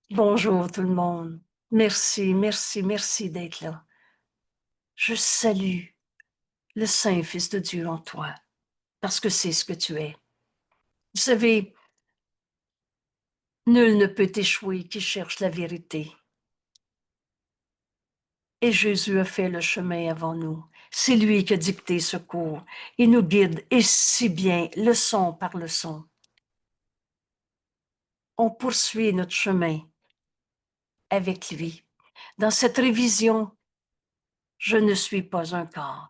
Bonjour tout le monde. Merci, merci, merci d'être là. Je salue le Saint Fils de Dieu en toi, parce que c'est ce que tu es. Vous savez, nul ne peut échouer qui cherche la vérité. Et Jésus a fait le chemin avant nous. C'est lui qui a dicté ce cours. Il nous guide, et si bien, leçon par leçon. On poursuit notre chemin avec lui. Dans cette révision, je ne suis pas un corps.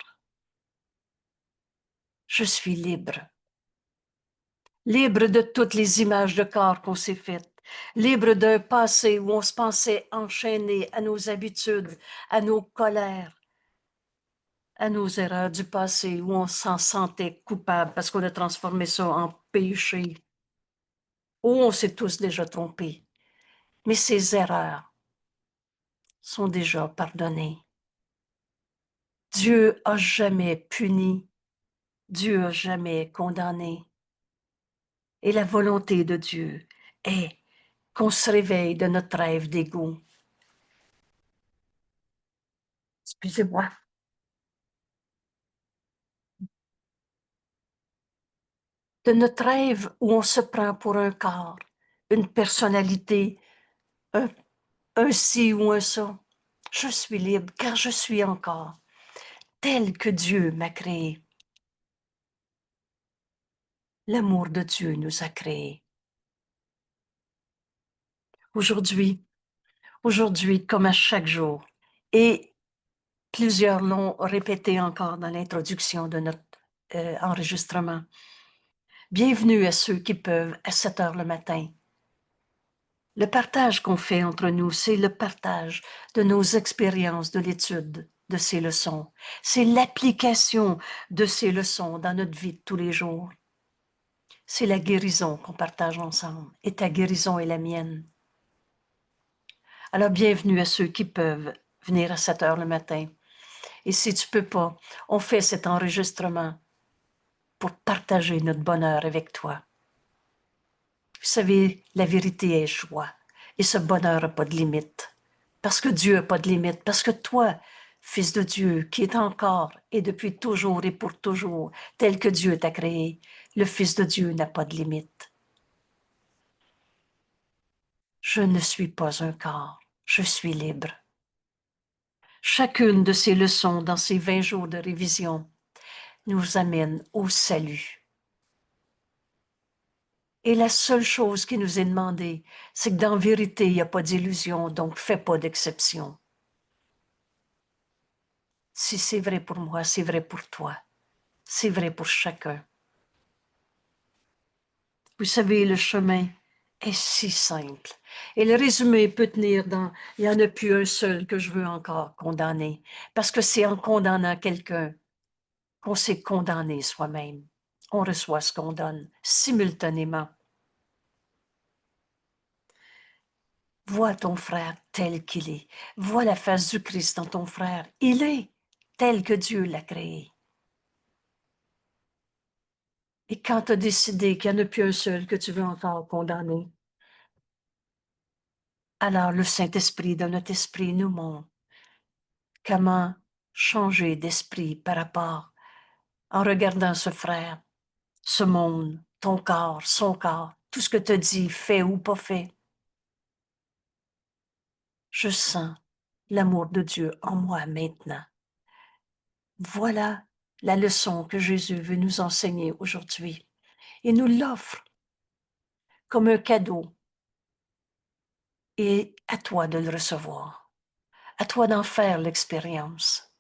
Je suis libre. Libre de toutes les images de corps qu'on s'est faites, libre d'un passé où on se pensait enchaîné à nos habitudes, à nos colères, à nos erreurs du passé, où on s'en sentait coupable parce qu'on a transformé ça en péché, où on s'est tous déjà trompés. Mais ces erreurs sont déjà pardonnées. Dieu a jamais puni, Dieu a jamais condamné. Et la volonté de Dieu est qu'on se réveille de notre rêve d'égout. Excusez-moi. De notre rêve où on se prend pour un corps, une personnalité, un, un ci ou un ça. Je suis libre car je suis encore tel que Dieu m'a créé. L'amour de Dieu nous a créés. Aujourd'hui, aujourd'hui comme à chaque jour, et plusieurs l'ont répété encore dans l'introduction de notre enregistrement. Bienvenue à ceux qui peuvent à 7 heures le matin. Le partage qu'on fait entre nous, c'est le partage de nos expériences de l'étude de ces leçons. C'est l'application de ces leçons dans notre vie de tous les jours. C'est la guérison qu'on partage ensemble. Et ta guérison est la mienne. Alors, bienvenue à ceux qui peuvent venir à 7 heures le matin. Et si tu peux pas, on fait cet enregistrement pour partager notre bonheur avec toi. Vous savez, la vérité est choix. Et ce bonheur n'a pas de limite. Parce que Dieu n'a pas de limite. Parce que toi, Fils de Dieu, qui est encore et depuis toujours et pour toujours, tel que Dieu t'a créé, le Fils de Dieu n'a pas de limite. Je ne suis pas un corps. Je suis libre. Chacune de ces leçons dans ces 20 jours de révision nous amène au salut. Et la seule chose qui nous est demandée, c'est que dans vérité, il n'y a pas d'illusion, donc fais pas d'exception. Si c'est vrai pour moi, c'est vrai pour toi. C'est vrai pour chacun. Vous savez, le chemin est si simple. Et le résumé peut tenir dans, il n'y en a plus un seul que je veux encore condamner. Parce que c'est en condamnant quelqu'un qu'on s'est condamné soi-même. On reçoit ce qu'on donne simultanément. Vois ton frère tel qu'il est. Vois la face du Christ dans ton frère. Il est tel que Dieu l'a créé. Et quand tu as décidé qu'il n'y en a plus un seul que tu veux encore condamner, alors le Saint-Esprit de notre esprit nous montre comment changer d'esprit par rapport en regardant ce frère, ce monde, ton corps, son corps, tout ce que tu as dit, fait ou pas fait. Je sens l'amour de Dieu en moi maintenant. Voilà la leçon que Jésus veut nous enseigner aujourd'hui. Il nous l'offre comme un cadeau et à toi de le recevoir, à toi d'en faire l'expérience.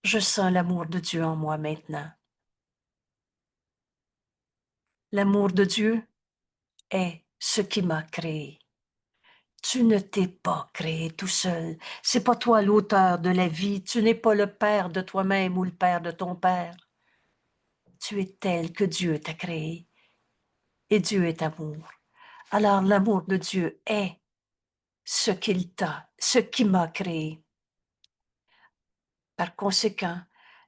Je sens l'amour de Dieu en moi maintenant. L'amour de Dieu est ce qui m'a créé. Tu ne t'es pas créé tout seul. C'est pas toi l'auteur de la vie. Tu n'es pas le père de toi-même ou le père de ton père. Tu es tel que Dieu t'a créé. Et Dieu est amour. Alors l'amour de Dieu est ce qu'il t'a, ce qui m'a créé. Par conséquent,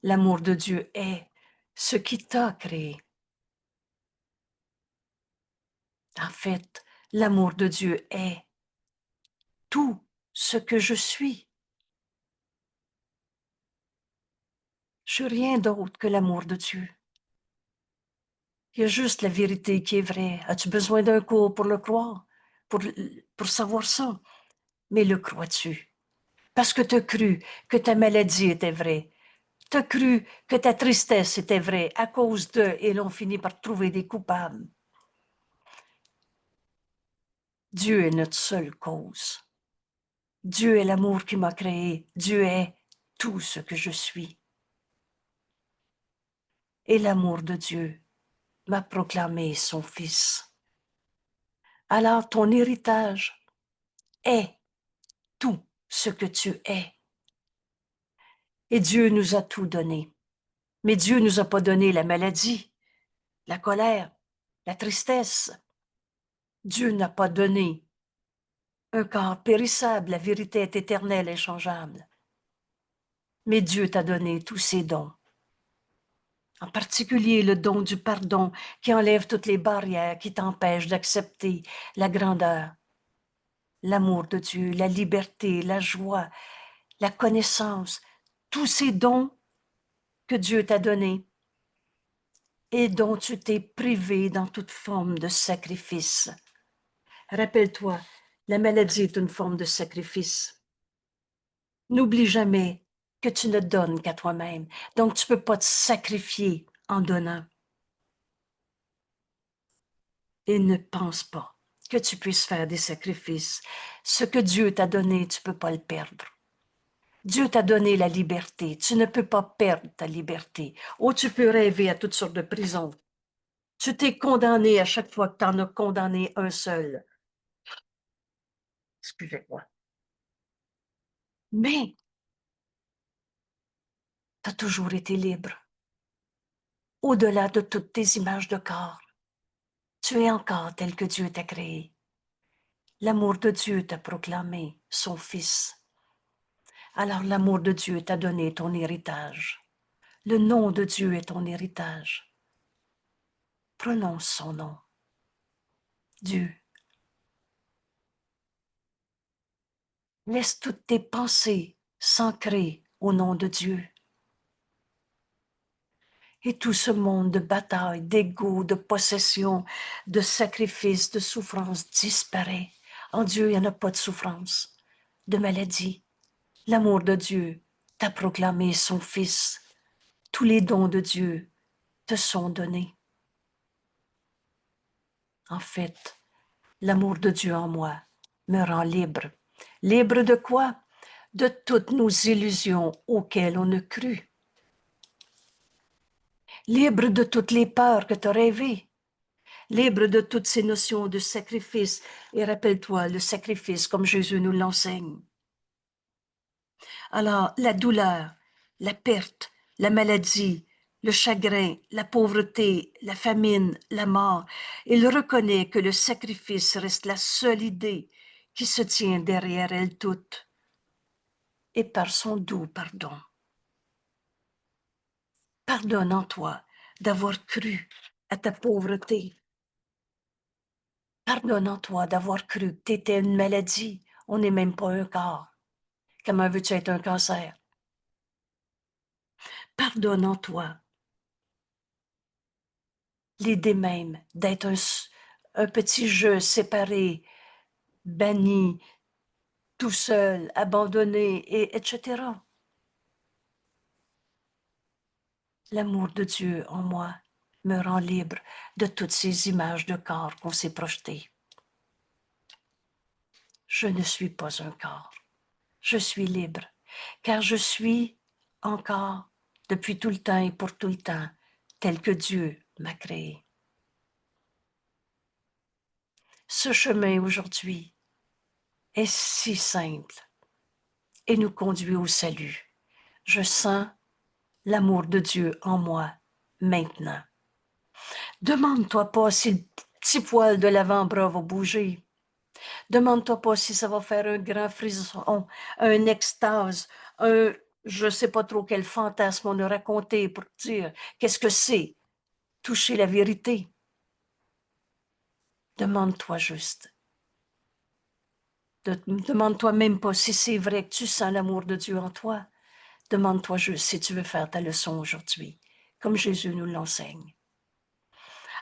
l'amour de Dieu est ce qui t'a créé. En fait, l'amour de Dieu est tout ce que je suis. Je suis rien d'autre que l'amour de Dieu. Il y a juste la vérité qui est vraie. As-tu besoin d'un cours pour le croire, pour savoir ça? Mais le crois-tu? Parce que tu as cru que ta maladie était vraie. Tu as cru que ta tristesse était vraie à cause d'eux et l'on finit par trouver des coupables. Dieu est notre seule cause. Dieu est l'amour qui m'a créé. Dieu est tout ce que je suis. Et l'amour de Dieu m'a proclamé son Fils. Alors ton héritage est tout ce que tu es. Et Dieu nous a tout donné. Mais Dieu nous a pas donné la maladie, la colère, la tristesse. Dieu n'a pas donné un corps périssable, la vérité est éternelle et changeable. Mais Dieu t'a donné tous ses dons. En particulier le don du pardon qui enlève toutes les barrières qui t'empêchent d'accepter la grandeur, l'amour de Dieu, la liberté, la joie, la connaissance, tous ces dons que Dieu t'a donnés et dont tu t'es privé dans toute forme de sacrifice. Rappelle-toi, la maladie est une forme de sacrifice. N'oublie jamais que tu ne donnes qu'à toi-même. Donc, tu ne peux pas te sacrifier en donnant. Et ne pense pas que tu puisses faire des sacrifices. Ce que Dieu t'a donné, tu ne peux pas le perdre. Dieu t'a donné la liberté. Tu ne peux pas perdre ta liberté. Oh, tu peux rêver à toutes sortes de prisons. Tu t'es condamné à chaque fois que tu en as condamné un seul. Excusez-moi. Mais tu as toujours été libre. Au-delà de toutes tes images de corps, tu es encore tel que Dieu t'a créé. L'amour de Dieu t'a proclamé son Fils. Alors l'amour de Dieu t'a donné ton héritage. Le nom de Dieu est ton héritage. Prononce son nom. Dieu. Laisse toutes tes pensées s'ancrer au nom de Dieu. Et tout ce monde de bataille, d'ego, de possession, de sacrifice, de souffrance disparaît. En Dieu, il n'y en a pas de souffrance, de maladie. L'amour de Dieu t'a proclamé son Fils. Tous les dons de Dieu te sont donnés. En fait, l'amour de Dieu en moi me rend libre. Libre de quoi? De toutes nos illusions auxquelles on a cru. Libre de toutes les peurs que tu as rêvées. Libre de toutes ces notions de sacrifice. Et rappelle-toi, le sacrifice comme Jésus nous l'enseigne. Alors, la douleur, la perte, la maladie, le chagrin, la pauvreté, la famine, la mort, il reconnaît que le sacrifice reste la seule idée qui se tient derrière elles toutes. Et par son doux pardon. Pardonne en toi d'avoir cru à ta pauvreté. Pardonne en toi d'avoir cru que tu étais une maladie. On n'est même pas un corps. Comment veux-tu être un cancer? Pardonne en toi l'idée même d'être un petit jeu séparé, banni, tout seul, abandonné, etc. L'amour de Dieu en moi me rend libre de toutes ces images de corps qu'on s'est projetées. Je ne suis pas un corps. Je suis libre, car je suis encore, depuis tout le temps et pour tout le temps, tel que Dieu m'a créé. Ce chemin aujourd'hui est si simple et nous conduit au salut. Je sens l'amour de Dieu en moi maintenant. Demande-toi pas si le petit poil de l'avant-bras va bouger. Demande-toi pas si ça va faire un grand frisson, un extase, un je sais pas trop quel fantasme on a raconté pour te dire qu'est-ce que c'est. Toucher la vérité. Demande-toi juste. Demande-toi même pas si c'est vrai que tu sens l'amour de Dieu en toi. Demande-toi juste si tu veux faire ta leçon aujourd'hui, comme Jésus nous l'enseigne.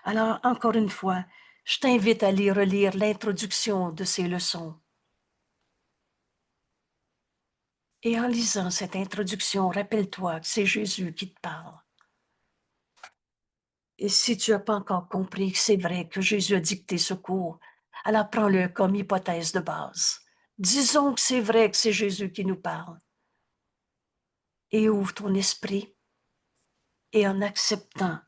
Alors, encore une fois, je t'invite à relire l'introduction de ces leçons. Et en lisant cette introduction, rappelle-toi que c'est Jésus qui te parle. Et si tu n'as pas encore compris que c'est vrai que Jésus a dicté ce cours, alors prends-le comme hypothèse de base. Disons que c'est vrai que c'est Jésus qui nous parle. Et ouvre ton esprit. Et en acceptant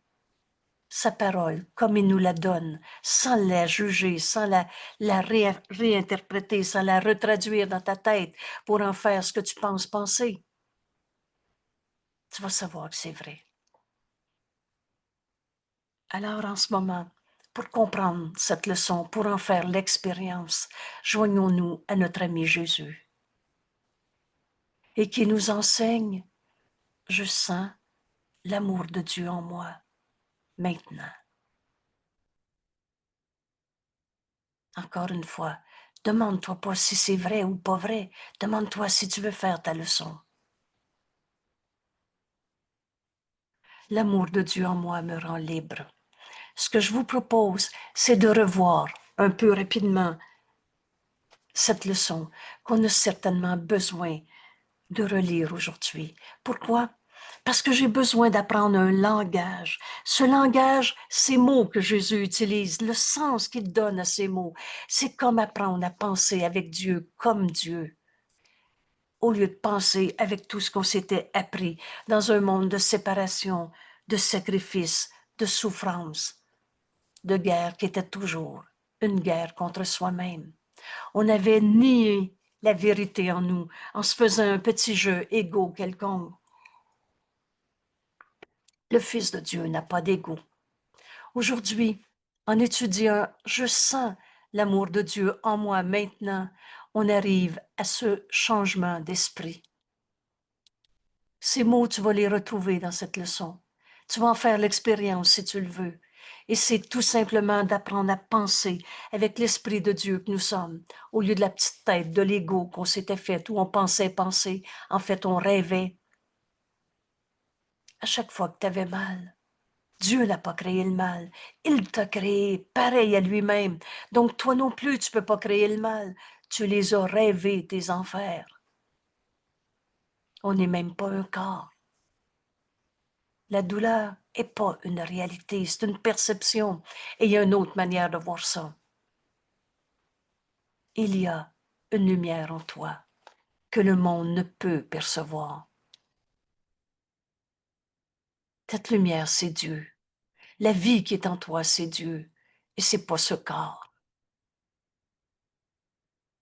sa parole comme il nous la donne, sans la juger, sans la réinterpréter, sans la retraduire dans ta tête pour en faire ce que tu penses penser, tu vas savoir que c'est vrai. Alors en ce moment, pour comprendre cette leçon, pour en faire l'expérience, joignons-nous à notre ami Jésus et qui nous enseigne, je sens l'amour de Dieu en moi maintenant. Encore une fois, demande-toi pas si c'est vrai ou pas vrai, demande-toi si tu veux faire ta leçon. L'amour de Dieu en moi me rend libre. Ce que je vous propose, c'est de revoir un peu rapidement cette leçon qu'on a certainement besoin de relire aujourd'hui. Pourquoi? Parce que j'ai besoin d'apprendre un langage. Ce langage, ces mots que Jésus utilise, le sens qu'il donne à ces mots, c'est comme apprendre à penser avec Dieu comme Dieu, au lieu de penser avec tout ce qu'on s'était appris dans un monde de séparation, de sacrifice, de souffrance, de guerre qui était toujours une guerre contre soi-même. On avait nié la vérité en nous en se faisant un petit jeu égo quelconque. Le Fils de Dieu n'a pas d'ego. Aujourd'hui, en étudiant, je sens l'amour de Dieu en moi maintenant. On arrive à ce changement d'esprit. Ces mots, tu vas les retrouver dans cette leçon. Tu vas en faire l'expérience si tu le veux. Et c'est tout simplement d'apprendre à penser avec l'Esprit de Dieu que nous sommes, au lieu de la petite tête, de l'ego qu'on s'était fait, où on pensait penser. En fait, on rêvait. À chaque fois que tu avais mal, Dieu n'a pas créé le mal. Il t'a créé pareil à lui-même. Donc, toi non plus, tu ne peux pas créer le mal. Tu les as rêvés, tes enfers. On n'est même pas un corps. La douleur n'est pas une réalité, c'est une perception. Et il y a une autre manière de voir ça. Il y a une lumière en toi que le monde ne peut percevoir. Cette lumière, c'est Dieu. La vie qui est en toi, c'est Dieu. Et c'est pas ce corps.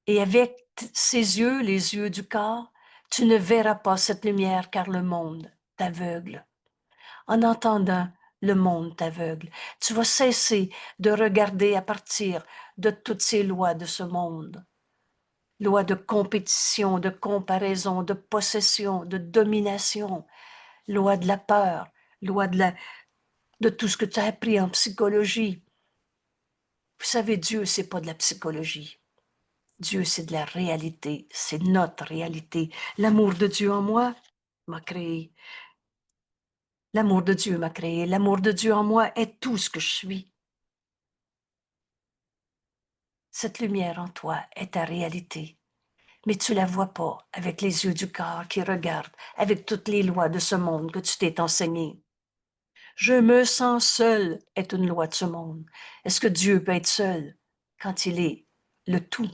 Et avec ses yeux, les yeux du corps, tu ne verras pas cette lumière car le monde t'aveugle. En entendant, le monde t'aveugle. Tu vas cesser de regarder à partir de toutes ces lois de ce monde. Lois de compétition, de comparaison, de possession, de domination, loi de la peur, loi de tout ce que tu as appris en psychologie. Vous savez, Dieu, c'est pas de la psychologie. Dieu, c'est de la réalité, c'est notre réalité. L'amour de Dieu en moi m'a créé. L'amour de Dieu m'a créé. L'amour de Dieu en moi est tout ce que je suis. Cette lumière en toi est ta réalité. Mais tu la vois pas avec les yeux du corps qui regardent, avec toutes les lois de ce monde que tu t'es enseigné. Je me sens seul est une loi de ce monde. Est-ce que Dieu peut être seul quand il est le tout?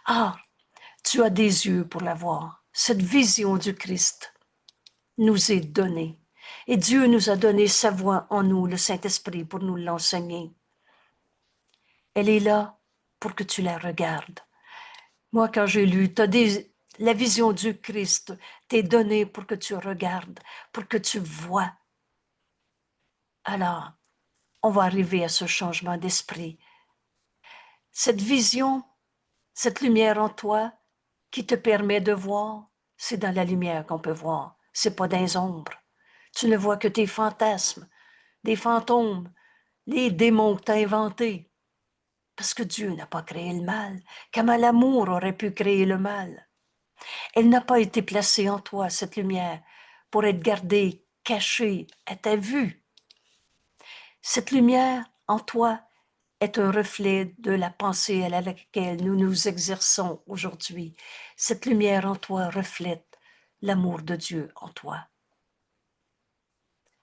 Ah, tu as des yeux pour la voir. Cette vision du Christ nous est donnée. Et Dieu nous a donné sa voix en nous, le Saint-Esprit, pour nous l'enseigner. Elle est là pour que tu la regardes. Moi, quand j'ai lu, la vision du Christ t'est donnée pour que tu regardes, pour que tu vois. Alors, on va arriver à ce changement d'esprit. Cette vision, cette lumière en toi qui te permet de voir, c'est dans la lumière qu'on peut voir, c'est pas dans les ombres. Tu ne vois que tes fantasmes, des fantômes, les démons que tu as inventés. Parce que Dieu n'a pas créé le mal. Comment l'amour aurait pu créer le mal? Elle n'a pas été placée en toi, cette lumière, pour être gardée, cachée à ta vue. Cette lumière en toi est un reflet de la pensée à laquelle nous nous exerçons aujourd'hui. Cette lumière en toi reflète l'amour de Dieu en toi.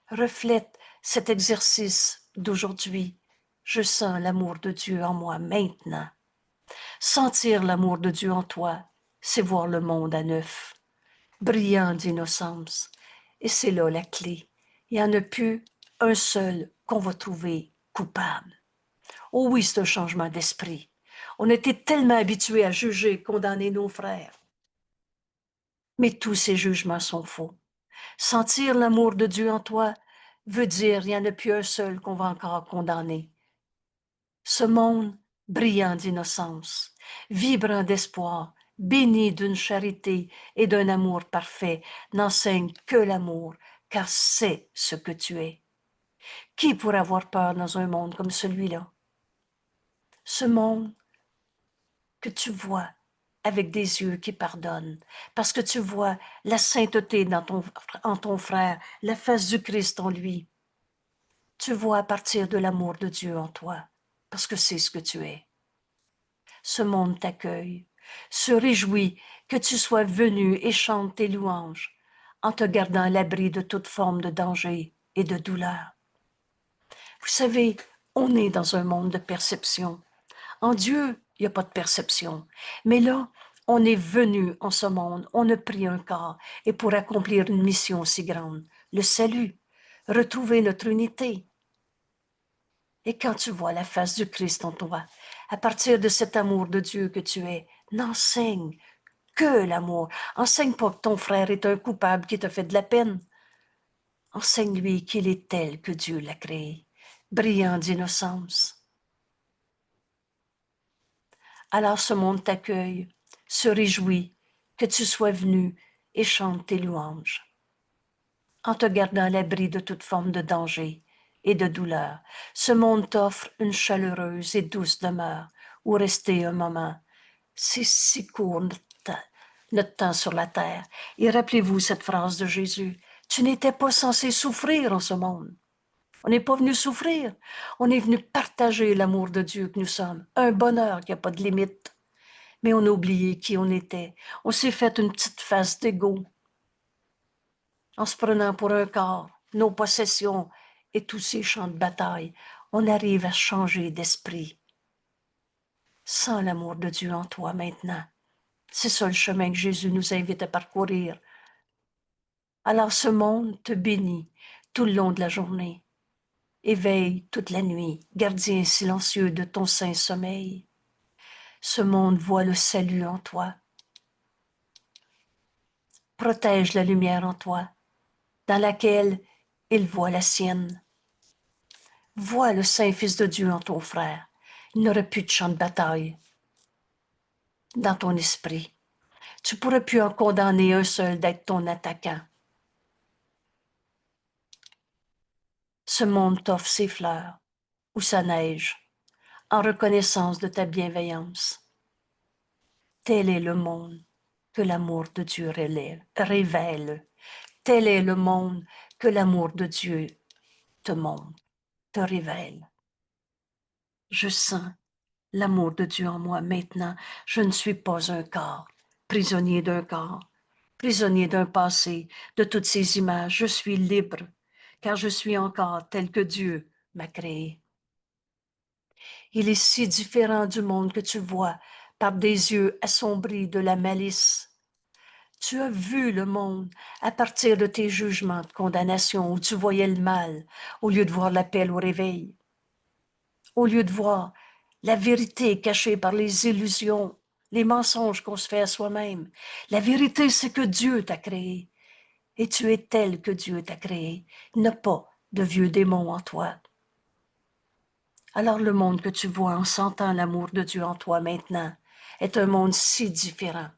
Reflète cet exercice d'aujourd'hui. Je sens l'amour de Dieu en moi maintenant. Sentir l'amour de Dieu en toi, c'est voir le monde à neuf, brillant d'innocence. Et c'est là la clé. Il n'y en a plus un seul qu'on va trouver coupable. Oh oui, c'est un changement d'esprit. On était tellement habitués à juger, condamner nos frères. Mais tous ces jugements sont faux. Sentir l'amour de Dieu en toi veut dire qu'il n'y en a plus un seul qu'on va encore condamner. Ce monde brillant d'innocence, vibrant d'espoir, béni d'une charité et d'un amour parfait, n'enseigne que l'amour, car c'est ce que tu es. Qui pourrait avoir peur dans un monde comme celui-là? Ce monde que tu vois avec des yeux qui pardonnent, parce que tu vois la sainteté en ton frère, la face du Christ en lui. Tu vois à partir de l'amour de Dieu en toi, parce que c'est ce que tu es. Ce monde t'accueille, se réjouit que tu sois venu et chante tes louanges, en te gardant à l'abri de toute forme de danger et de douleur. Vous savez, on est dans un monde de perception. En Dieu, il n'y a pas de perception. Mais là, on est venu en ce monde, on a pris un corps, et pour accomplir une mission si grande, le salut, retrouver notre unité. Et quand tu vois la face du Christ en toi, à partir de cet amour de Dieu que tu es, n'enseigne que l'amour. Enseigne pas que ton frère est un coupable qui t'a fait de la peine. Enseigne-lui qu'il est tel que Dieu l'a créé, brillant d'innocence. Alors ce monde t'accueille, se réjouit que tu sois venu et chante tes louanges, en te gardant à l'abri de toute forme de danger et de douleur. Ce monde t'offre une chaleureuse et douce demeure où rester un moment. C'est si court notre temps sur la terre. Et rappelez-vous cette phrase de Jésus, « Tu n'étais pas censé souffrir en ce monde. » On n'est pas venu souffrir, on est venu partager l'amour de Dieu que nous sommes, un bonheur qui n'a pas de limite. Mais on a oublié qui on était. On s'est fait une petite face d'égo en se prenant pour un corps, nos possessions et tous ces champs de bataille. On arrive à changer d'esprit. Sans l'amour de Dieu en toi maintenant. C'est ça le chemin que Jésus nous invite à parcourir. Alors ce monde te bénit tout le long de la journée. Éveille toute la nuit, gardien silencieux de ton saint sommeil. Ce monde voit le salut en toi. Protège la lumière en toi, dans laquelle il voit la sienne. Vois le saint Fils de Dieu en ton frère. Il n'aurait plus de champ de bataille dans ton esprit. Tu pourrais plus en condamner un seul d'être ton attaquant. Ce monde t'offre ses fleurs ou sa neige en reconnaissance de ta bienveillance. Tel est le monde que l'amour de Dieu révèle. Tel est le monde que l'amour de Dieu te montre, te révèle. Je sens l'amour de Dieu en moi maintenant. Je ne suis pas un corps, prisonnier d'un corps, prisonnier d'un passé, de toutes ces images. Je suis libre, car je suis encore tel que Dieu m'a créé. Il est si différent du monde que tu vois par des yeux assombris de la malice. Tu as vu le monde à partir de tes jugements de condamnation où tu voyais le mal au lieu de voir l'appel au réveil, au lieu de voir la vérité cachée par les illusions, les mensonges qu'on se fait à soi-même. La vérité, c'est que Dieu t'a créé et tu es tel que Dieu t'a créé. Il n'y a pas de vieux démons en toi. Alors le monde que tu vois en sentant l'amour de Dieu en toi maintenant est un monde si différent.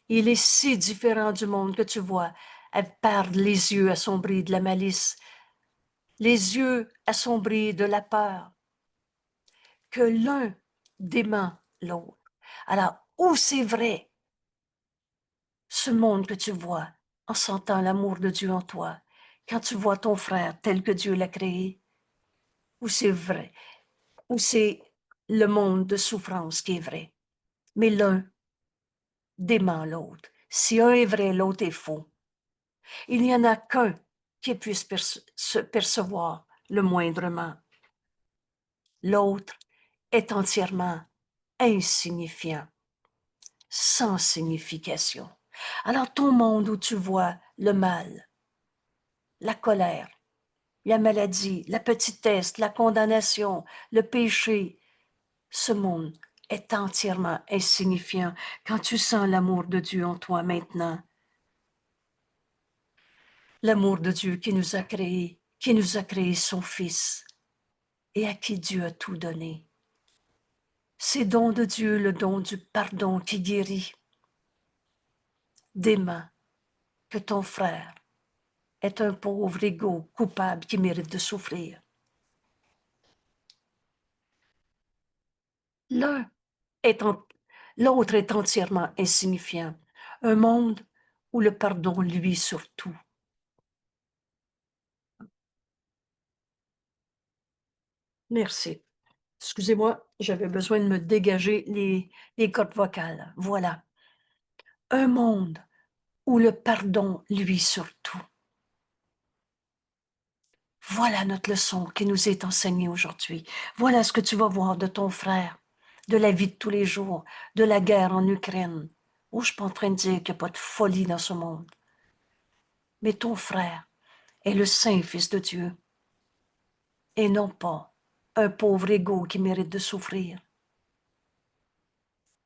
Il est si différent du monde que tu vois par les yeux assombris de la malice, les yeux assombris de la peur. que l'un dément l'autre. Alors, où c'est vrai, ce monde que tu vois en sentant l'amour de Dieu en toi, quand tu vois ton frère tel que Dieu l'a créé, où c'est vrai, où c'est le monde de souffrance qui est vrai. Mais l'un dément l'autre. Si un est vrai, l'autre est faux. Il n'y en a qu'un qui puisse se percevoir le moindrement. L'autre est entièrement insignifiant, sans signification. Alors ton monde où tu vois le mal, la colère, la maladie, la petitesse, la condamnation, le péché, ce monde est entièrement insignifiant quand tu sens l'amour de Dieu en toi maintenant. L'amour de Dieu qui nous a créé son Fils et à qui Dieu a tout donné. C'est don de Dieu, le don du pardon qui guérit. Dément que ton frère est un pauvre égo coupable qui mérite de souffrir. L'autre est entièrement insignifiant. Un monde où le pardon luit sur tout. Merci. Excusez-moi, j'avais besoin de me dégager les cordes vocales. Voilà. Un monde où le pardon luit sur tout. Voilà notre leçon qui nous est enseignée aujourd'hui. Voilà ce que tu vas voir de ton frère, de la vie de tous les jours, de la guerre en Ukraine. Oh, je ne suis pas en train de dire qu'il n'y a pas de folie dans ce monde. Mais ton frère est le saint Fils de Dieu et non pas un pauvre égo qui mérite de souffrir.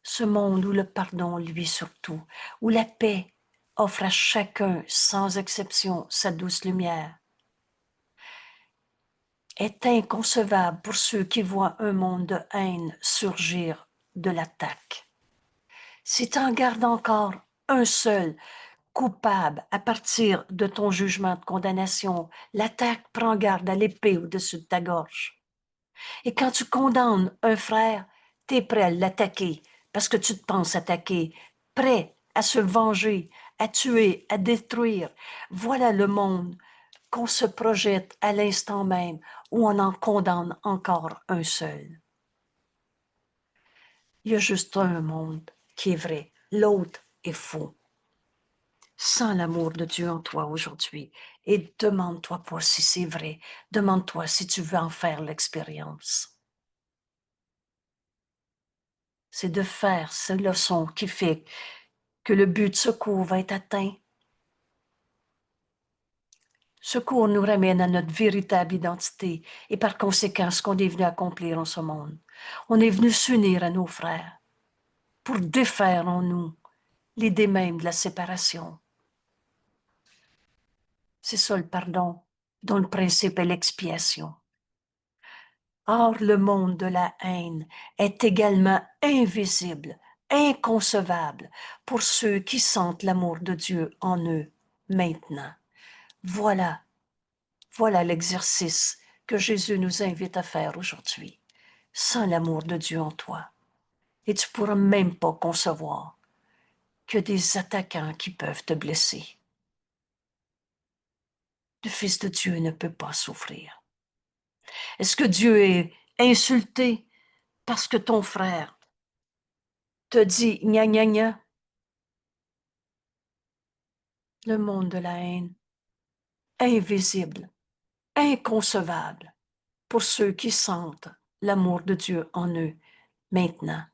Ce monde où le pardon luit surtout, où la paix offre à chacun, sans exception, sa douce lumière, est inconcevable pour ceux qui voient un monde de haine surgir de l'attaque. Si tu en gardes encore un seul coupable à partir de ton jugement de condamnation, l'attaque prend garde à l'épée au-dessus de ta gorge. Et quand tu condamnes un frère, tu es prêt à l'attaquer parce que tu te penses attaquer, prêt à se venger, à tuer, à détruire. Voilà le monde qu'on se projette à l'instant même où on en condamne encore un seul. Il y a juste un monde qui est vrai, l'autre est faux. Sans l'amour de Dieu en toi aujourd'hui, et demande-toi pas si c'est vrai, demande-toi si tu veux en faire l'expérience. C'est de faire cette leçon qui fait que le but de ce cours va être atteint. Ce cours nous ramène à notre véritable identité et par conséquent ce qu'on est venu accomplir en ce monde. On est venu s'unir à nos frères pour défaire en nous l'idée même de la séparation. C'est ça le pardon, dont le principe est l'expiation. Or, le monde de la haine est également invisible, inconcevable pour ceux qui sentent l'amour de Dieu en eux maintenant. Voilà l'exercice que Jésus nous invite à faire aujourd'hui. Sans l'amour de Dieu en toi. Et tu ne pourras même pas concevoir que des attaquants qui peuvent te blesser. Le Fils de Dieu ne peut pas souffrir. Est-ce que Dieu est insulté parce que ton frère te dit gna gna gna? Le monde de la haine, invisible, inconcevable pour ceux qui sentent l'amour de Dieu en eux maintenant.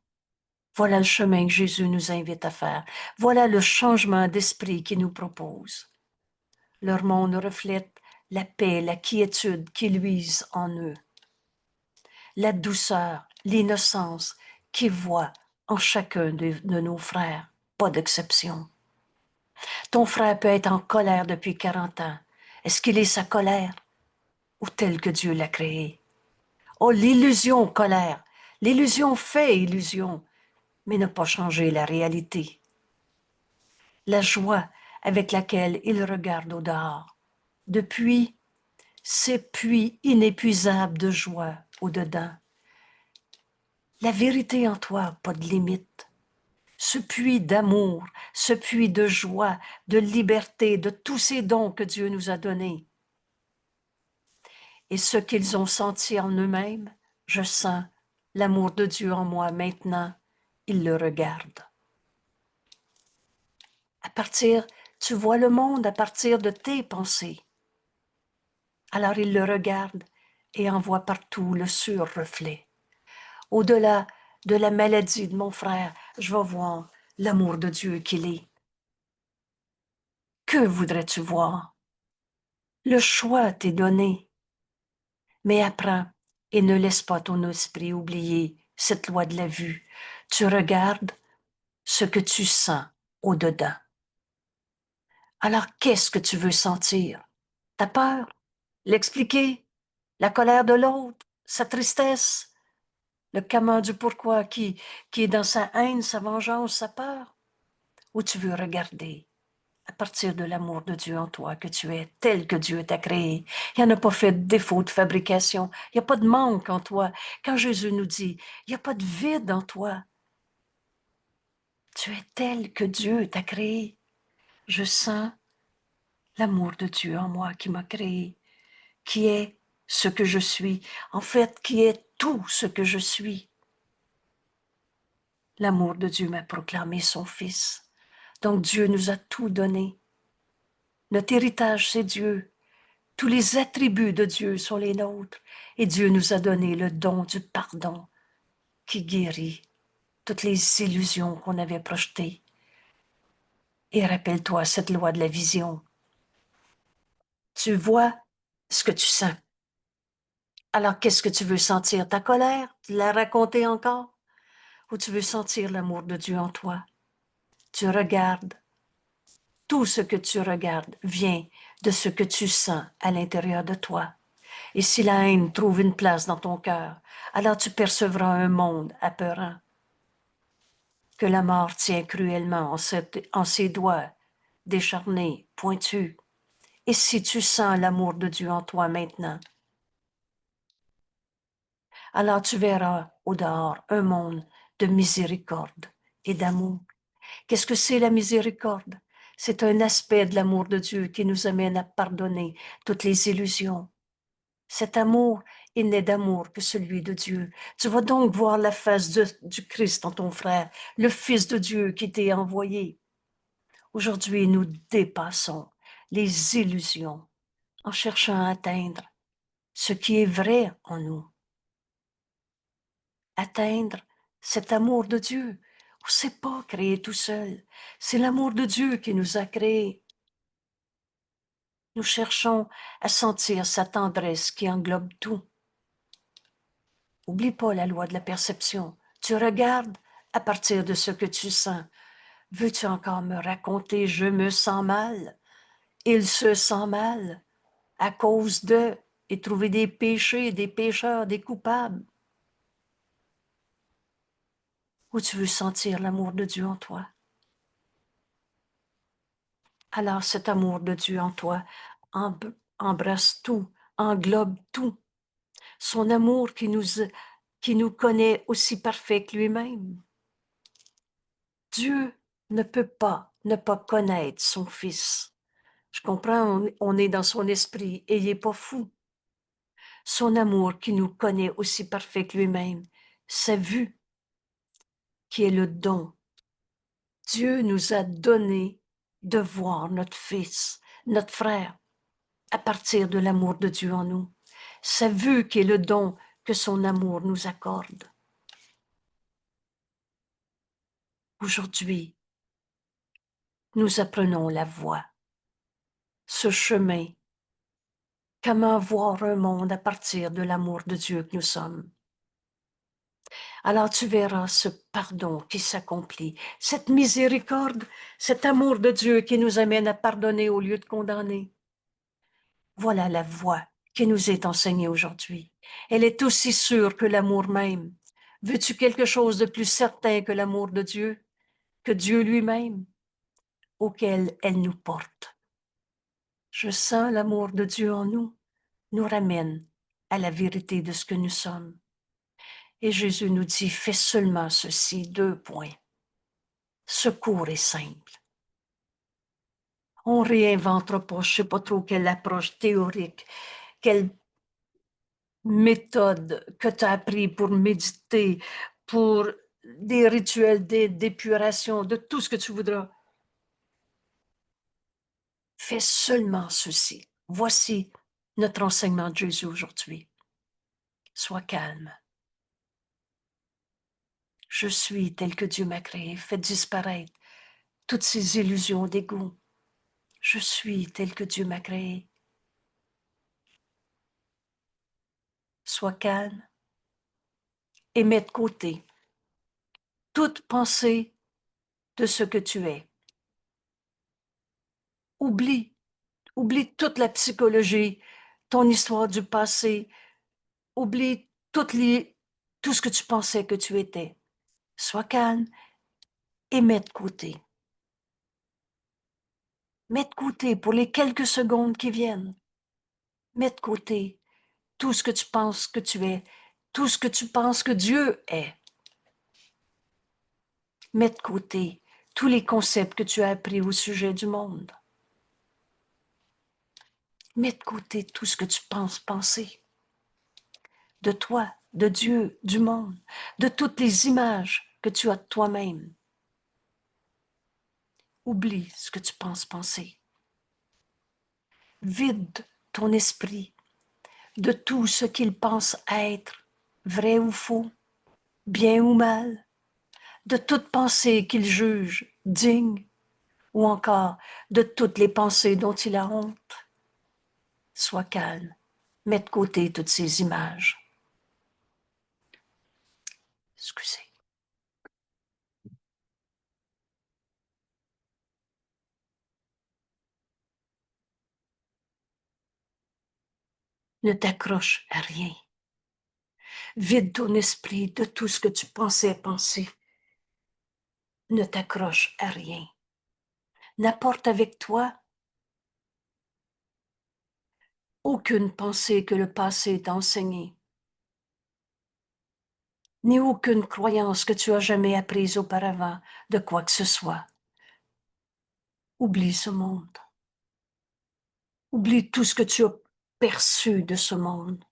Voilà le chemin que Jésus nous invite à faire. Voilà le changement d'esprit qu'il nous propose. Leur monde reflète la paix, la quiétude qui luisent en eux, la douceur, l'innocence qui voient en chacun de nos frères, pas d'exception. Ton frère peut être en colère depuis 40 ans. Est-ce qu'il est sa colère ou tel que Dieu l'a créé? Oh, l'illusion colère. L'illusion fait illusion, mais n'a pas changé la réalité. La joie avec laquelle il regarde au dehors. Ces puits inépuisables de joie au-dedans. La vérité en toi n'a pas de limite. Ce puits d'amour, ce puits de joie, de liberté, de tous ces dons que Dieu nous a donnés. Et ce qu'ils ont senti en eux-mêmes, je sens l'amour de Dieu en moi maintenant. Ils le regardent. Tu vois le monde à partir de tes pensées. Alors ils le regardent et en voient partout le sur-reflet. Au-delà de la maladie de mon frère, je vais voir l'amour de Dieu qu'il est. Que voudrais-tu voir? Le choix t'est donné. Mais apprends et ne laisse pas ton esprit oublier cette loi de la vue. Tu regardes ce que tu sens au-dedans. Alors, qu'est-ce que tu veux sentir? Ta peur? L'expliquer? La colère de l'autre? Sa tristesse? Le comment du pourquoi qui est dans sa haine, sa vengeance, sa peur? Ou tu veux regarder à partir de l'amour de Dieu en toi, que tu es tel que Dieu t'a créé. Il n'y en a pas fait de défaut de fabrication. Il n'y a pas de manque en toi. Quand Jésus nous dit, il n'y a pas de vide en toi. Tu es tel que Dieu t'a créé. Je sens l'amour de Dieu en moi qui m'a créé, qui est ce que je suis, en fait, qui est tout ce que je suis. L'amour de Dieu m'a proclamé son Fils. Donc Dieu nous a tout donné. Notre héritage, c'est Dieu. Tous les attributs de Dieu sont les nôtres. Et Dieu nous a donné le don du pardon qui guérit toutes les illusions qu'on avait projetées. Et rappelle-toi cette loi de la vision. Tu vois ce que tu sens. Alors, qu'est-ce que tu veux sentir? Ta colère? Tu la raconter encore? Ou tu veux sentir l'amour de Dieu en toi? Tu regardes. Tout ce que tu regardes vient de ce que tu sens à l'intérieur de toi. Et si la haine trouve une place dans ton cœur, alors tu percevras un monde apeurant que la mort tient cruellement en ses doigts décharnés, pointus. Et si tu sens l'amour de Dieu en toi maintenant, alors tu verras au dehors un monde de miséricorde et d'amour. Qu'est-ce que c'est la miséricorde? C'est un aspect de l'amour de Dieu qui nous amène à pardonner toutes les illusions. Cet amour, il n'est d'amour que celui de Dieu. Tu vas donc voir la face du Christ en ton frère, le Fils de Dieu qui t'est envoyé. Aujourd'hui, nous dépassons les illusions en cherchant à atteindre ce qui est vrai en nous. Atteindre cet amour de Dieu. On ne s'est pas créé tout seul. C'est l'amour de Dieu qui nous a créés. Nous cherchons à sentir sa tendresse qui englobe tout. Oublie pas la loi de la perception. Tu regardes à partir de ce que tu sens. Veux-tu encore me raconter je me sens mal? Il se sent mal à cause de et trouver des péchés, des pécheurs, des coupables. Ou tu veux sentir l'amour de Dieu en toi? Alors cet amour de Dieu en toi embrasse tout, englobe tout. Son amour qui nous connaît aussi parfait que lui-même. Dieu ne peut pas ne pas connaître son Fils. Je comprends, on est dans son esprit et il n'est pas fou. Son amour qui nous connaît aussi parfait que lui-même, sa vue qui est le don. Dieu nous a donné de voir notre Fils, notre frère, à partir de l'amour de Dieu en nous. Sa vue qui est le don que son amour nous accorde. Aujourd'hui, nous apprenons la voie, ce chemin. Comment voir un monde à partir de l'amour de Dieu que nous sommes? Alors tu verras ce pardon qui s'accomplit, cette miséricorde, cet amour de Dieu qui nous amène à pardonner au lieu de condamner. Voilà la voie qui nous est enseignée aujourd'hui. Elle est aussi sûre que l'amour même. Veux-tu quelque chose de plus certain que l'amour de Dieu, que Dieu lui-même, auquel elle nous porte? Je sens l'amour de Dieu en nous, nous ramène à la vérité de ce que nous sommes. Et Jésus nous dit, fais seulement ceci, 2 points. Secours est simple. On réinventera pas, je sais pas trop quelle approche théorique, quelle méthode que tu as appris pour méditer, pour des rituels d'épuration, de tout ce que tu voudras. Fais seulement ceci. Voici notre enseignement de Jésus aujourd'hui. Sois calme. Je suis tel que Dieu m'a créé. Fais disparaître toutes ces illusions d'ego. Je suis tel que Dieu m'a créé. Sois calme et mets de côté toute pensée de ce que tu es. Oublie toute la psychologie, ton histoire du passé. Oublie tout ce que tu pensais que tu étais. Sois calme et mets de côté. Mets de côté pour les quelques secondes qui viennent. Mets de côté tout ce que tu penses que tu es, tout ce que tu penses que Dieu est. Mets de côté tous les concepts que tu as appris au sujet du monde. Mets de côté tout ce que tu penses penser. De toi, de Dieu, du monde, de toutes les images que tu as de toi-même. Oublie ce que tu penses penser. Vide ton esprit de tout ce qu'il pense être, vrai ou faux, bien ou mal, de toute pensée qu'il juge digne, ou encore de toutes les pensées dont il a honte. Sois calme, mets de côté toutes ces images. Excusez. Ne t'accroche à rien. Vide ton esprit de tout ce que tu pensais penser. Ne t'accroche à rien. N'apporte avec toi aucune pensée que le passé t'a enseignée, ni aucune croyance que tu as jamais apprise auparavant de quoi que ce soit. Oublie ce monde. Oublie tout ce que tu as perçu de ce monde.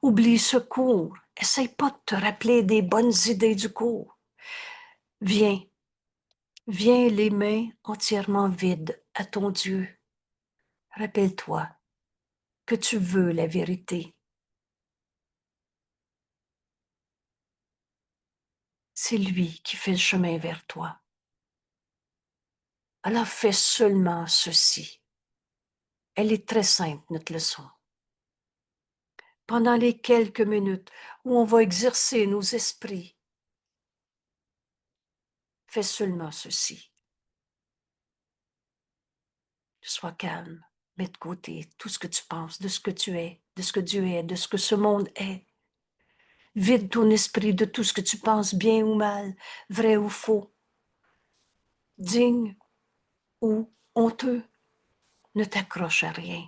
Oublie ce cours. Essaye pas de te rappeler des bonnes idées du cours. Viens les mains entièrement vides à ton Dieu. Rappelle-toi que tu veux la vérité. C'est lui qui fait le chemin vers toi. Alors fais seulement ceci. Elle est très simple, notre leçon. Pendant les quelques minutes où on va exercer nos esprits, fais seulement ceci. Sois calme, mets de côté tout ce que tu penses, de ce que tu es, de ce que Dieu est, de ce que ce monde est. Vide ton esprit de tout ce que tu penses bien ou mal, vrai ou faux, digne ou honteux. Ne t'accroche à rien.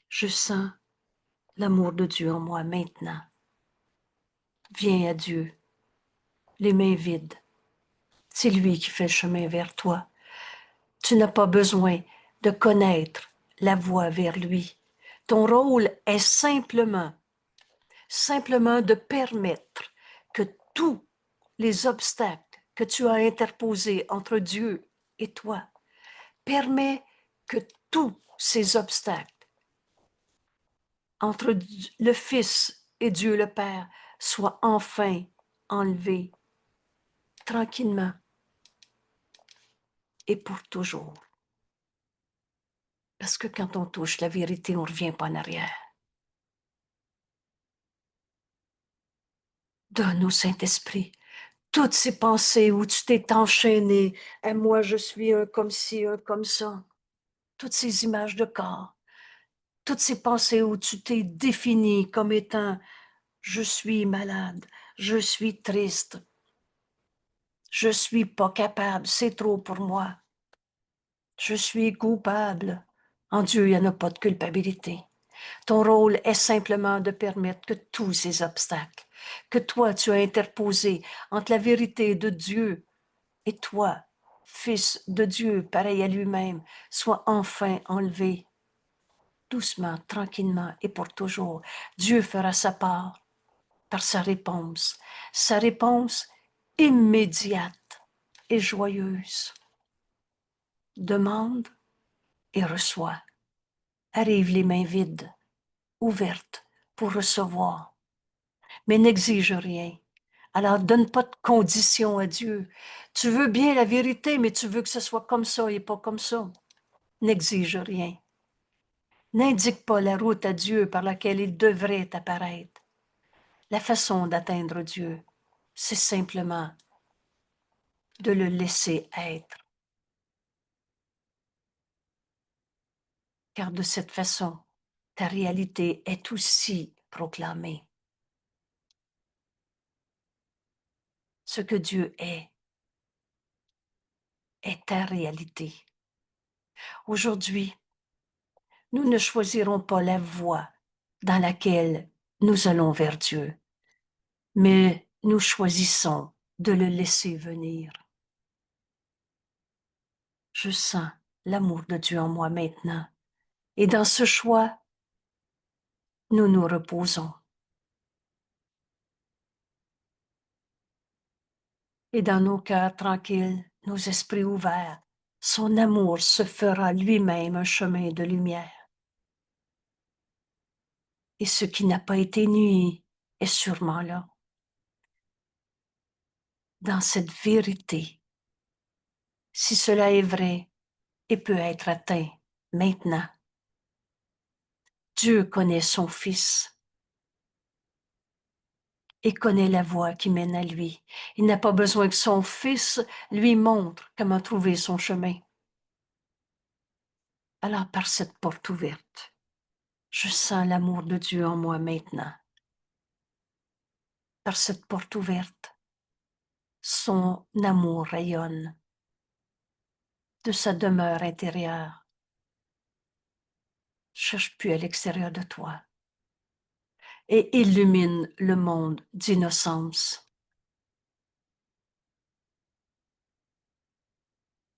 Je sens l'amour de Dieu en moi maintenant. Viens à Dieu, les mains vides. C'est lui qui fait le chemin vers toi. Tu n'as pas besoin de connaître la voie vers lui. Ton rôle est simplement de permettre que tous les obstacles que tu as interposés entre Dieu et toi, permet que tous ces obstacles entre le Fils et Dieu le Père soient enfin enlevés tranquillement et pour toujours. Parce que quand on touche la vérité, on ne revient pas en arrière. Donne au Saint-Esprit toutes ces pensées où tu t'es enchaîné. Et moi, je suis un comme ci, un comme ça. Toutes ces images de corps. Toutes ces pensées où tu t'es défini comme étant je suis malade, je suis triste, je suis pas capable, c'est trop pour moi. Je suis coupable. En Dieu, il n'y en a pas de culpabilité. Ton rôle est simplement de permettre que tous ces obstacles que toi tu as interposés entre la vérité de Dieu et toi, Fils de Dieu, pareil à lui-même, soient enfin enlevés. Doucement, tranquillement et pour toujours, Dieu fera sa part par sa réponse immédiate et joyeuse. Demande et reçois. Arrive les mains vides, ouvertes pour recevoir, mais n'exige rien. Alors donne pas de conditions à Dieu. Tu veux bien la vérité, mais tu veux que ce soit comme ça et pas comme ça. N'exige rien. N'indique pas la route à Dieu par laquelle il devrait apparaître. La façon d'atteindre Dieu, c'est simplement de le laisser être. Car de cette façon, ta réalité est aussi proclamée. Ce que Dieu est ta réalité. Aujourd'hui, nous ne choisirons pas la voie dans laquelle nous allons vers Dieu, mais nous choisissons de le laisser venir. Je sens l'amour de Dieu en moi maintenant, et dans ce choix, nous nous reposons. Et dans nos cœurs tranquilles, nos esprits ouverts, son amour se fera lui-même un chemin de lumière. Et ce qui n'a pas été nuit est sûrement là. Dans cette vérité, si cela est vrai et peut être atteint maintenant, Dieu connaît son Fils et connaît la voie qui mène à lui. Il n'a pas besoin que son Fils lui montre comment trouver son chemin. Alors, par cette porte ouverte, je sens l'amour de Dieu en moi maintenant. Par cette porte ouverte, son amour rayonne de sa demeure intérieure. Cherche plus à l'extérieur de toi et illumine le monde d'innocence.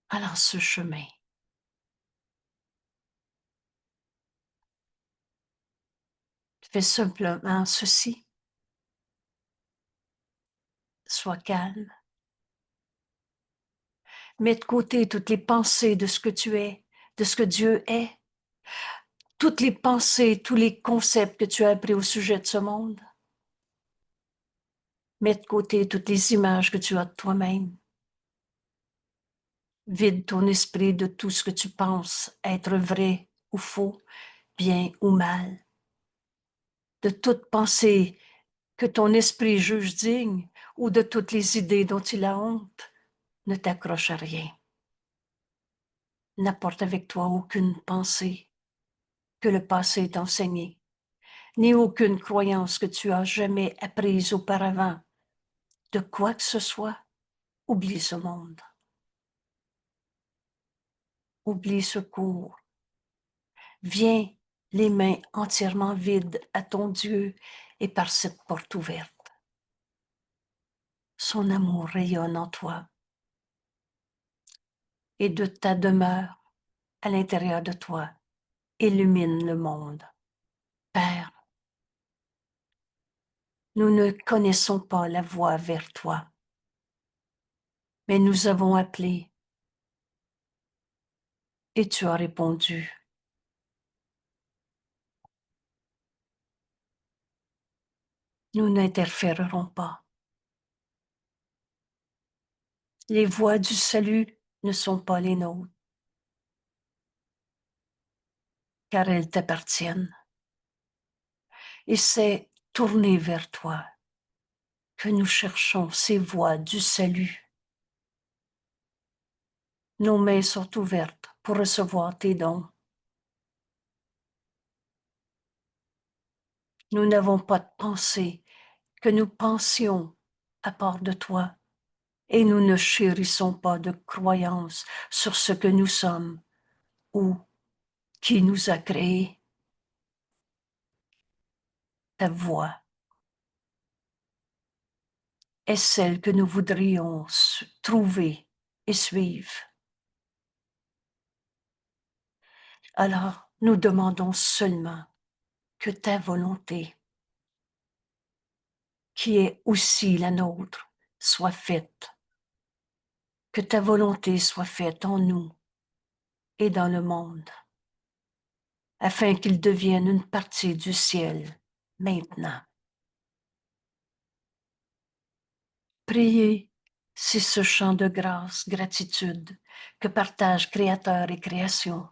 Alors ce chemin, fais simplement ceci. Sois calme. Mets de côté toutes les pensées de ce que tu es, de ce que Dieu est, toutes les pensées, tous les concepts que tu as appris au sujet de ce monde. Mets de côté toutes les images que tu as de toi-même. Vide ton esprit de tout ce que tu penses être vrai ou faux, bien ou mal. De toute pensée que ton esprit juge digne ou de toutes les idées dont il a honte, ne t'accroche à rien. N'apporte avec toi aucune pensée que le passé t'a enseignée, ni aucune croyance que tu as jamais apprise auparavant. De quoi que ce soit, oublie ce monde. Oublie ce cours. Viens les mains entièrement vides à ton Dieu et par cette porte ouverte. Son amour rayonne en toi et de ta demeure à l'intérieur de toi illumine le monde. Père, nous ne connaissons pas la voie vers toi, mais nous avons appelé et tu as répondu. Nous n'interférerons pas. Les voies du salut ne sont pas les nôtres, car elles t'appartiennent. Et c'est tourné vers toi que nous cherchons ces voies du salut. Nos mains sont ouvertes pour recevoir tes dons. Nous n'avons pas de pensée que nous pensions à part de toi, et nous ne chérissons pas de croyances sur ce que nous sommes ou qui nous a créés. ta voix est celle que nous voudrions trouver et suivre. Alors, nous demandons seulement que ta volonté, qui est aussi la nôtre, soit faite. Que ta volonté soit faite en nous et dans le monde, afin qu'il devienne une partie du ciel maintenant. Priez, c'est ce chant de grâce, gratitude que partagent Créateur et création.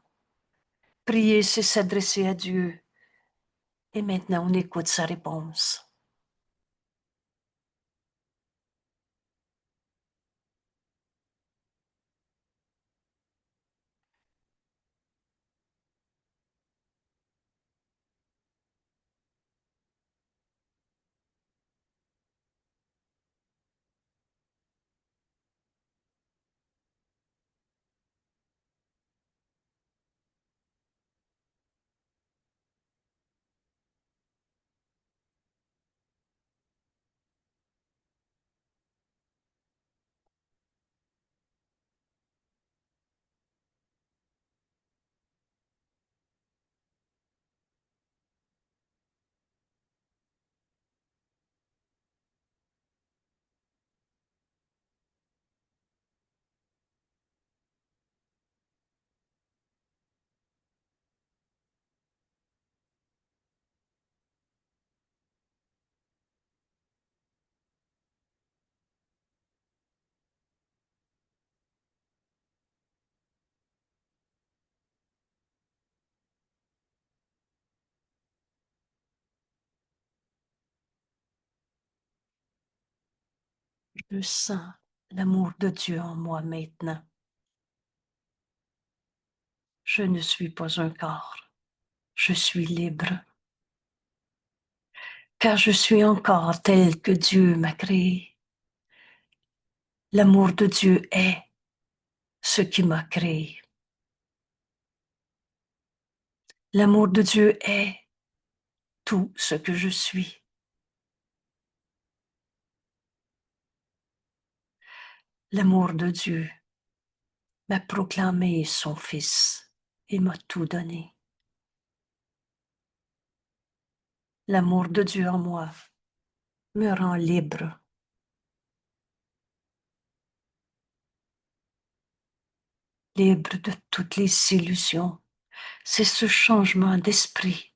Prier, c'est s'adresser à Dieu. Et maintenant, on écoute sa réponse. Je sens l'amour de Dieu en moi maintenant. Je ne suis pas un corps, je suis libre, car je suis encore tel que Dieu m'a créé. L'amour de Dieu est ce qui m'a créé. L'amour de Dieu est tout ce que je suis. L'amour de Dieu m'a proclamé son Fils et m'a tout donné. L'amour de Dieu en moi me rend libre. Libre de toutes les illusions. C'est ce changement d'esprit.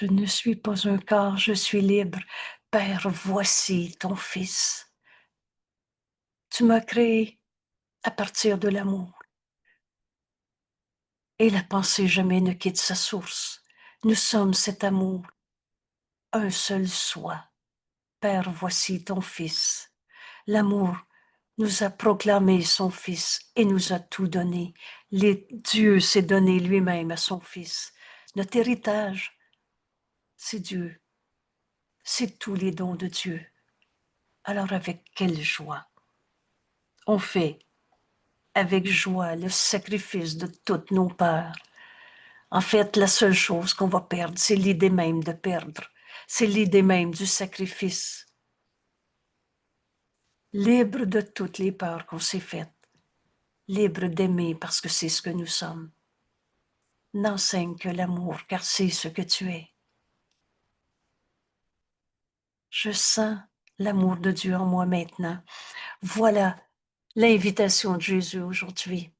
Je ne suis pas un corps, je suis libre. Père, voici ton Fils. Tu m'as créé à partir de l'amour. Et la pensée jamais ne quitte sa source. Nous sommes cet amour, un seul soi. Père, voici ton Fils. L'amour nous a proclamé son Fils et nous a tout donné. Dieu s'est donné lui-même à son Fils. Notre héritage, c'est Dieu. C'est tous les dons de Dieu. Alors avec quelle joie on fait avec joie le sacrifice de toutes nos peurs. En fait, la seule chose qu'on va perdre, c'est l'idée même de perdre. C'est l'idée même du sacrifice. Libre de toutes les peurs qu'on s'est faites. Libre d'aimer parce que c'est ce que nous sommes. N'enseigne que l'amour, car c'est ce que tu es. Je sens l'amour de Dieu en moi maintenant. Voilà l'invitation de Jésus aujourd'hui.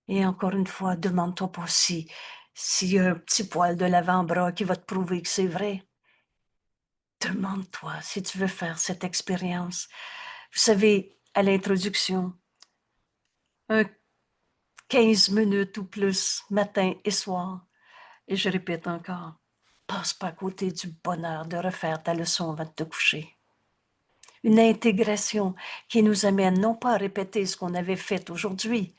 Et encore une fois, demande-toi pas s'il y a un petit poil de l'avant-bras qui va te prouver que c'est vrai. Demande-toi si tu veux faire cette expérience. Vous savez, à l'introduction, un 15 minutes ou plus, matin et soir. Et je répète encore, passe pas à côté du bonheur de refaire ta leçon avant de te coucher. Une intégration qui nous amène non pas à répéter ce qu'on avait fait aujourd'hui,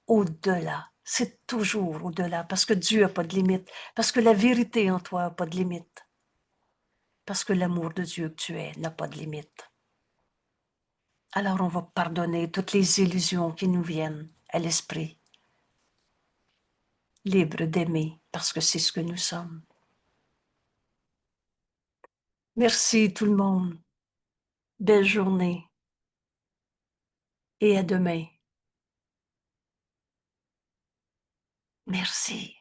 au-delà. C'est toujours au-delà, parce que Dieu n'a pas de limite, parce que la vérité en toi n'a pas de limite, parce que l'amour de Dieu que tu es n'a pas de limite. Alors on va pardonner toutes les illusions qui nous viennent à l'esprit, libre d'aimer, parce que c'est ce que nous sommes. Merci tout le monde. Belle journée et à demain. Merci.